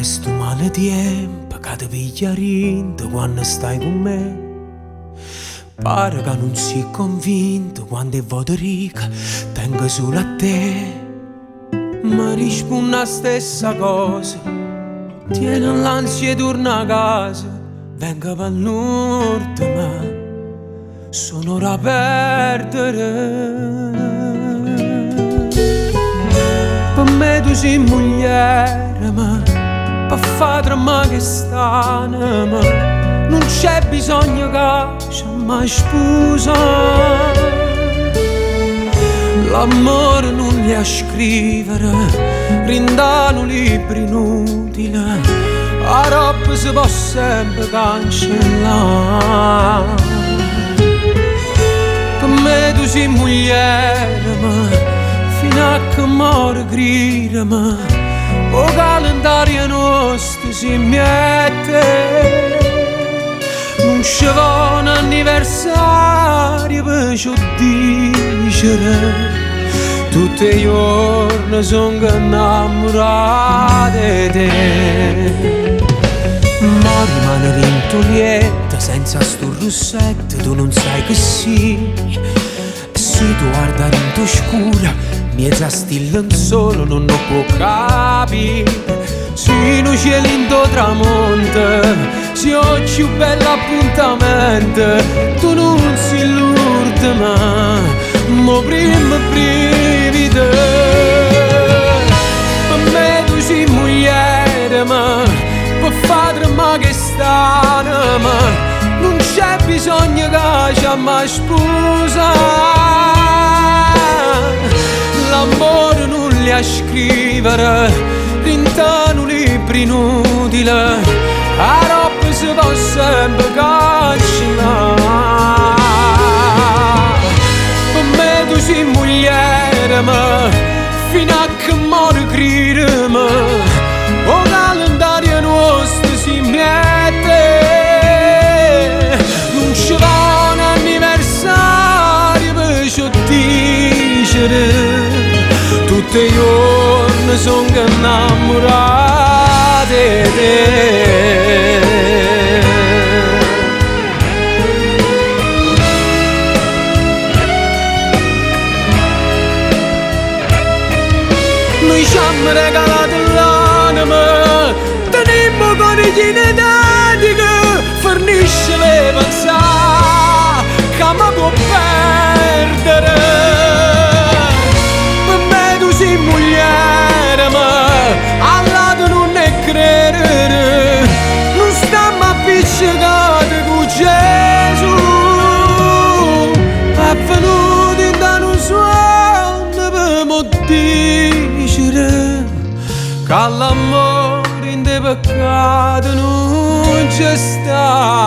sto male tempo che ti piglia rinto quando stai con me. Pare che non sei convinto quando è voto rica, tengo solo a te. Ma rispondo la stessa cosa, tieni l'ansia e torna a casa. Vengo per l'ultima, sono ora a perdere. Per me tu sei mogliere, ma per fare trama che stanno, ma non c'è bisogno che ci mai sposa. L'amore non li a scrivere, rindano libri inutili, la roba si può sempre cancellare. Per me tu sei mogliere, ma fino a che muore grida, ma o calendario nostro si mette. Non ci va un anniversario per ci dicere, tutti i giorni sono innamorato di te. Ma rimane l'intolietta senza sto rossetto, tu non sai che sì. E se tu guarda in scura, mezza stilla in solo non lo può capire. Se non c'è lindo tramonto, se oggi è un bell'appuntamento, tu non sei l'ultima, ma prima brivide. Per me tu sei mogliere, ma per fare ma che stanno, ma non c'è bisogno che ci mai sposa. L'amore non li a scrivere, rintano libri inutili, la roba si può sempre cancellare. Per me tu sei mogliere, ma fino a che muore grida, ma o calendario nostro si mette. Non ci va un anniversario per ci dicere, tutti i giorni sono innamorato di te. Noi ci abbiamo regalato l'anima, teniamo corigine dati che fornisce le pensate che mi può perdere. Per me tu sei mogliere, ma al lato non è credere, non stiamo appiccicati con Gesù. È venuto in un suono per mo dicere che l'amore in te peccato non c'è sta.